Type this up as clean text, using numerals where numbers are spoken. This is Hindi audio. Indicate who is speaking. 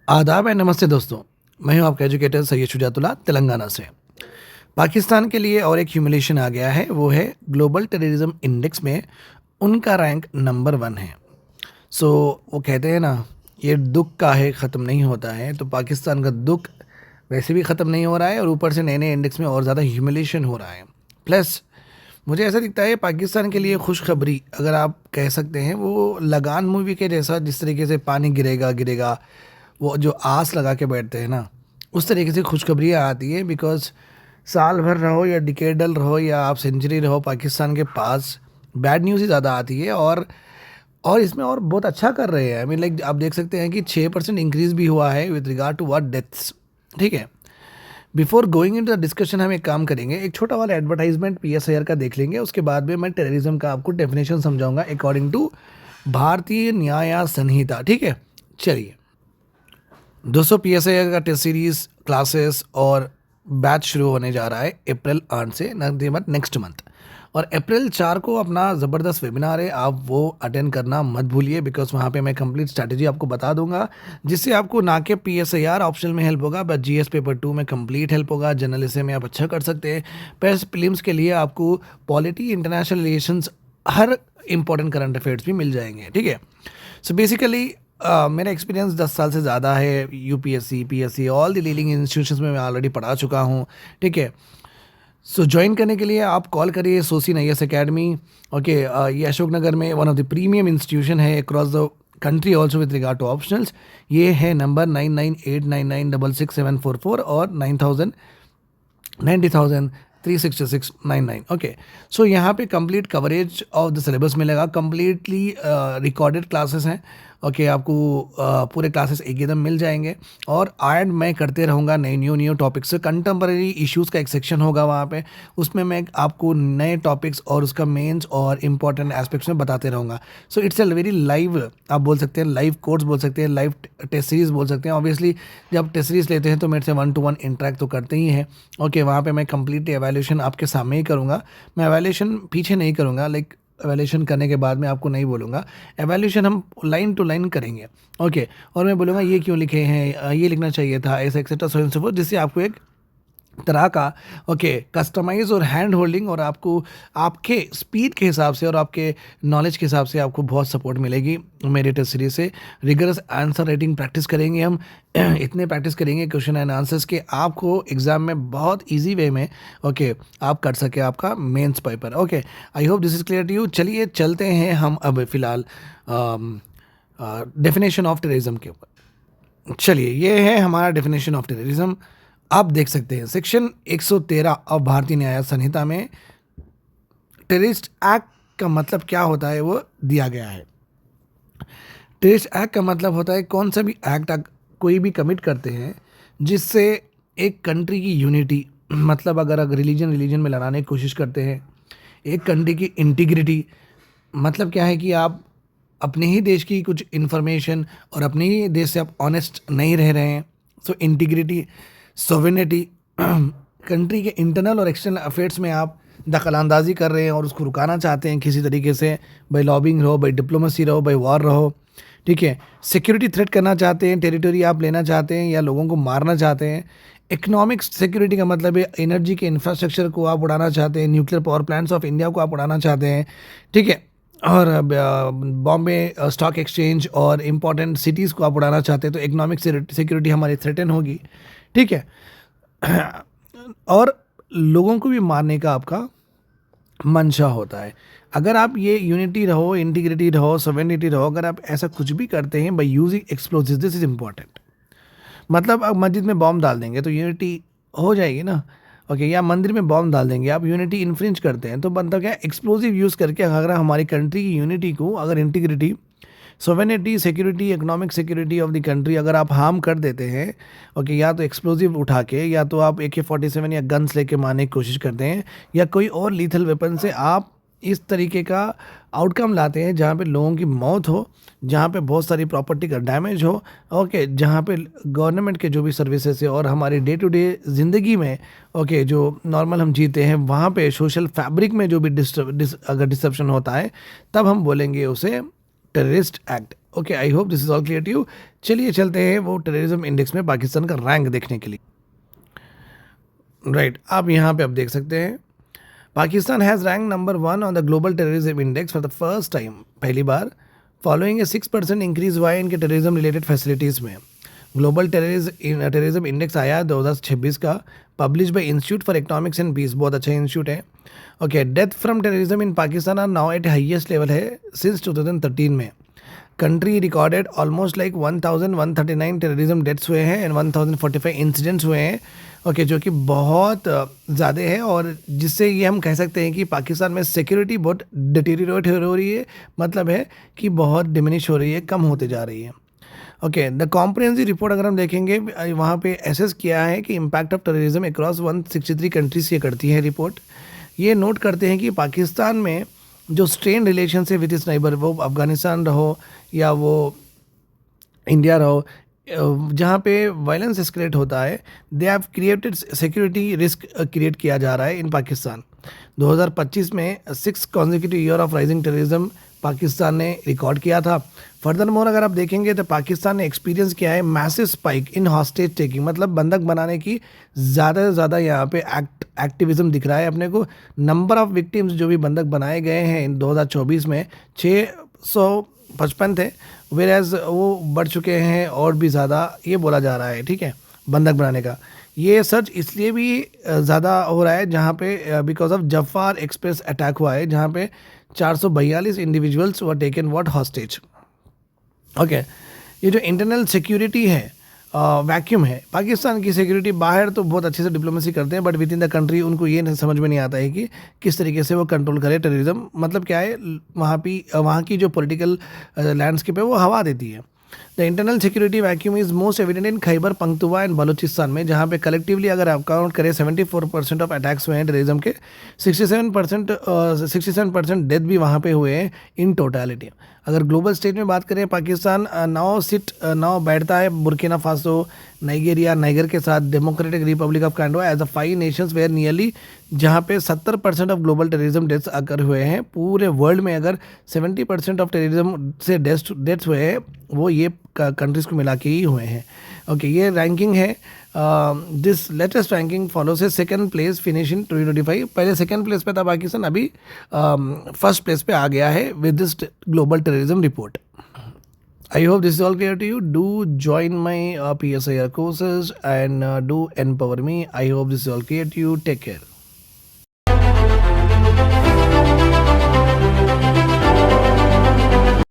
Speaker 1: आदाब एंड नमस्ते दोस्तों। मैं हूं आपका एजुकेटर सैयद शुजातुल्लाह तेलंगाना से। पाकिस्तान के लिए और एक ह्यूमिलेशन आ गया है, वो है ग्लोबल टेररिज्म इंडेक्स में उनका रैंक नंबर 1 है। सो वो कहते हैं ना, ये दुख काहे ख़त्म नहीं होता है। तो पाकिस्तान का दुख वैसे भी ख़त्म नहीं हो रहा है और ऊपर से नए नए इंडेक्स में और ज़्यादा ह्यूमिलेशन हो रहा है। प्लस मुझे ऐसा दिखता है पाकिस्तान के लिए खुशखबरी अगर आप कह सकते हैं, वो लगान मूवी के जैसा, जिस तरीके से पानी गिरेगा गिरेगा वो जो आस लगा के बैठते हैं ना, उस तरीके से खुशखबरियाँ आती है। बिकॉज साल भर रहो या डिकेडल रहो या आप सेंचुरी रहो, पाकिस्तान के पास बैड न्यूज़ ही ज़्यादा आती है। और इसमें और बहुत अच्छा कर रहे हैं। आई मीन लाइक आप देख सकते हैं कि 6% इंक्रीज़ भी हुआ है with regard to what deaths. ठीक है, before going in the discussion हम एक काम करेंगे, एक छोटा वाला एडवर्टाइजमेंट PSIR का देख लेंगे। उसके बाद में मैं टेररिज्म का आपको डेफिनेशन समझाऊंगा अकॉर्डिंग टू भारतीय न्याय संहिता। ठीक है, चलिए दोस्तों, PSIR का टेस्ट सीरीज क्लासेस और बैच शुरू होने जा रहा है अप्रैल 8 से नेक्स्ट मंथ। और अप्रैल 4 को अपना ज़बरदस्त वेबिनार है, आप वो अटेंड करना मत भूलिए। बिकॉज वहाँ पे मैं कंप्लीट स्ट्रैटेजी आपको बता दूंगा, जिससे आपको ना के PSIR ऑप्शनल में हेल्प होगा, बट GS पेपर 2 में कंप्लीट हेल्प होगा। जर्नलिज्म में आप अच्छा कर सकते हैं। प्लस प्रीलिम्स के लिए आपको पॉलिटी, इंटरनेशनल रिलेशंस, हर इंपॉर्टेंट करंट अफेयर्स भी मिल जाएंगे। ठीक है, सो बेसिकली मेरा एक्सपीरियंस 10 साल से ज़्यादा है। UPSC, PSC, all the leading institutions में मैं ऑलरेडी पढ़ा चुका हूँ। ठीक है, सो ज्वाइन करने के लिए आप कॉल करिए सोसी नैयस अकेडमी। ओके, ये अशोकनगर में one of the premium institution है across the country also with regard to optionals. ये है नंबर 9989966744 और 90,36699। ओके, सो यहाँ पे complete coverage of the syllabus मिलेगा। कंप्लीटली रिकॉर्डेड क्लासेस हैं। ओके, आपको पूरे क्लासेस एक एकदम मिल जाएंगे। और ऐड मैं करते रहूँगा नए न्यू टॉपिक्स से। कंटेम्परेरी इश्यूज़ का एक सेक्शन होगा वहाँ पे, उसमें मैं आपको नए टॉपिक्स और उसका मेंस और इम्पॉर्टेंट एस्पेक्ट्स में बताते रहूँगा। So it's a very live, आप बोल सकते हैं लाइव कोर्स बोल सकते हैं, लाइव टेस्ट सीरीज़ बोल सकते हैं। ऑब्वियसली जब टेस्ट सीरीज़ लेते हैं तो मेरे से 1-to-1 इंटरेक्ट तो करते ही हैं। ओके, वहाँ पे मैं कंप्लीट एवेल्यूशन आपके सामने ही करूँगा। मैं एवेल्यूशन पीछे नहीं करूँगा, लाइक एवेल्यूशन करने के बाद में आपको नहीं बोलूँगा। एवेल्यूशन हम लाइन टू लाइन करेंगे। ओके, और मैं बोलूँगा ये क्यों लिखे हैं, ये लिखना चाहिए था, ऐसा etcetera so and so fourth, जिससे आपको एक तरह का कस्टमाइज और हैंड होल्डिंग और आपको आपके स्पीड के हिसाब से और आपके नॉलेज के हिसाब से आपको बहुत सपोर्ट मिलेगी मेरे टेस्ट सीरीज से। रिगरस आंसर राइटिंग प्रैक्टिस करेंगे हम। इतने प्रैक्टिस करेंगे क्वेश्चन एंड आंसर्स के, आपको एग्जाम में बहुत इजी वे में आप कर सके आपका mains paper. Okay, I hope this is clear to you. चलिए चलते हैं हम अब फिलहाल डेफिनेशन ऑफ टेररिज्म के ऊपर। चलिए, ये है हमारा डेफिनेशन ऑफ टेररिज्म। आप देख सकते हैं सेक्शन 113 ऑफ भारतीय न्याय संहिता में टेररिस्ट एक्ट का मतलब क्या होता है वो दिया गया है। टेररिस्ट एक्ट का मतलब होता है कौन सा भी एक्ट कोई भी कमिट करते हैं जिससे एक कंट्री की यूनिटी, मतलब अगर रिलीजन में लड़ाने की कोशिश करते हैं, एक कंट्री की इंटीग्रिटी, मतलब क्या है कि आप अपने ही देश की कुछ इन्फॉर्मेशन और अपने ही देश से आप ऑनेस्ट नहीं रह रहे हैं। सो इंटीग्रिटी, सोवेनिटी, कंट्री के इंटरनल और एक्सटर्नल अफेयर्स में आप दखलंदाजी कर रहे हैं और उसको रुकाना चाहते हैं किसी तरीके से, बाई लॉबिंग रहो, बाई डिप्लोमेसी रहो, बाई वॉर रहो। ठीक है, सिक्योरिटी थ्रेट करना चाहते हैं, टेरिटरी आप लेना चाहते हैं या लोगों को मारना चाहते हैं। इकोनॉमिक सिक्योरिटी का मतलब है एनर्जी के इंफ्रास्ट्रक्चर को आप उड़ाना चाहते हैं, nuclear power plants of India को आप उड़ाना चाहते हैं। ठीक है, और बॉम्बे स्टॉक एक्सचेंज और इम्पॉर्टेंट सिटीज़ को आप उड़ाना चाहते हैं, तो इकोनॉमिक सिक्योरिटी हमारी थ्रेटन होगी। ठीक है, और लोगों को भी मारने का आपका मंशा होता है। अगर आप ये यूनिटी रहो, इंटीग्रिटी रहो, सोवेनिटी रहो, अगर आप ऐसा कुछ भी करते हैं by using explosives, this is important. मतलब आप मस्जिद में बॉम्ब डाल देंगे तो यूनिटी हो जाएगी ना। ओके, या मंदिर में बॉम्ब डाल देंगे, आप यूनिटी इन्फ्रिंज करते हैं, तो मतलब क्या, एक्सप्लोजिव यूज़ करके अगर हमारी कंट्री की यूनिटी को, अगर integrity, sovereignty, security, economic security of the country अगर आप हार्म कर देते हैं, ओके, या तो एक्सप्लोजिव उठा के, या तो आप AK-47 या गन्स लेके मारने की कोशिश करते हैं, या कोई और लीथल वेपन से आप इस तरीके का आउटकम लाते हैं जहाँ पे लोगों की मौत हो, जहाँ पे बहुत सारी प्रॉपर्टी का डैमेज हो, ओके, जहाँ पे गवर्नमेंट के जो भी सर्विसेज है और हमारे डे टू डे ज़िंदगी में, ओके, जो नॉर्मल हम जीते हैं वहाँ पे सोशल फैब्रिक में जो भी अगर डिस्ट्रप्शन होता है, तब हम बोलेंगे उसे terrorist act. Okay, I hope this is all clear to you. चलिए चलते हैं वो टेररिज्म इंडेक्स में पाकिस्तान का रैंक देखने के लिए। राइट, आप यहाँ पे अब देख सकते हैं Pakistan has rank number 1 on the global terrorism index for the first time, पहली बार, फॉलोइंग ए 6% इंक्रीज हुआ है इनके टेररिज्म रिलेटेड फैसिलिटीज़ में। ग्लोबल टेररिज्म इंडेक्स आया 2026 का, publish by institute for economics and peace, बहुत अच्छा इंस्टीट्यूट है। Okay, death from terrorism in Pakistan are now at highest level है सिंस 2013 में। Country recorded almost like 1139 terrorism deaths हुए हैं एंड 1045 इंसिडेंट्स हुए हैं। ओके, जो कि बहुत ज़्यादा है, और जिससे ये हम कह सकते हैं कि पाकिस्तान में सिक्योरिटी बहुत डिटीरियोरेट हो रही है, मतलब है कि बहुत डिमिनिश हो रही है, कम होते जा रही है। ओके, द कॉम्प्रिहेंसिव रिपोर्ट अगर हम देखेंगे वहाँ पे एसेस किया है कि impact of terrorism across 163 countries ये करती है रिपोर्ट। ये नोट करते हैं कि पाकिस्तान में जो स्ट्रेन रिलेशन है विद इस नाइबर, वो अफगानिस्तान रहो या वो इंडिया रहो, जहाँ पे वायलेंस एस्केलेट होता है, they have created security risk create किया जा रहा है इन पाकिस्तान। 2025 में 6 consecutive year of rising terrorism Pakistan ने रिकॉर्ड किया था। फर्दर मोर अगर आप देखेंगे तो पाकिस्तान ने एक्सपीरियंस किया है massive spike in hostage taking, मतलब बंधक बनाने की ज़्यादा से ज़्यादा यहाँ पे एक्टिविज्म दिख रहा है अपने को। नंबर ऑफ विक्टिम्स जो भी बंधक बनाए गए हैं इन 2024 में 655 थे, वेर एज वो बढ़ चुके हैं और भी ज़्यादा, ये बोला जा रहा है, ठीक है, बंधक बनाने का। ये सर्च इसलिए भी ज़्यादा हो रहा है जहाँ पे because of Zafar express attack हुआ है, जहाँ पे 442 individuals were taken what hostage. Okay, ये जो इंटरनल सिक्योरिटी है, वैक्यूम है पाकिस्तान की सिक्योरिटी। बाहर तो बहुत अच्छे से डिप्लोमेसी करते हैं, but with in the country उनको ये समझ में नहीं आता है कि किस तरीके से वो कंट्रोल करे टेररिज्म। मतलब क्या है, वहाँ की जो पॉलिटिकल लैंडस्केप है वो हवा देती है। The internal security vacuum is most evident in Khyber Pakhtunkhwa and Balochistan में, जहाँ पे कलेक्टिवली अगर आप काउंट करें 74% ऑफ अटैक्स हुए हैं टेररिज्म के, 67% डेथ भी वहाँ पे हुए हैं इन टोटलिटी। अगर ग्लोबल स्टेज में बात करें, पाकिस्तान नाउ बैठता है बुर्किना फासो, नाइजीरिया, नाइगर के साथ, Democratic Republic of Congo as a 5 nations where nearly, जहाँ पे 70% ऑफ ग्लोबल टेररिज्म डेथ्स अगर हुए हैं। पूरे वर्ल्ड में अगर 70% ऑफ टेररिज्म से डेथ्स हुए हैं वो ये कंट्रीज़ को मिला के ही हुए हैं। ओके, ये रैंकिंग है। दिस लेटेस्ट रैंकिंग फॉलो से सेकंड प्लेस फिनिश इन 2025। पहले सेकंड प्लेस पे था पाकिस्तान, अभी फर्स्ट प्लेस पे आ गया है with this global terrorism report. I hope this is all clear to you. Do join my PSIR courses and do empower me. I hope this is all clear to you. Take care.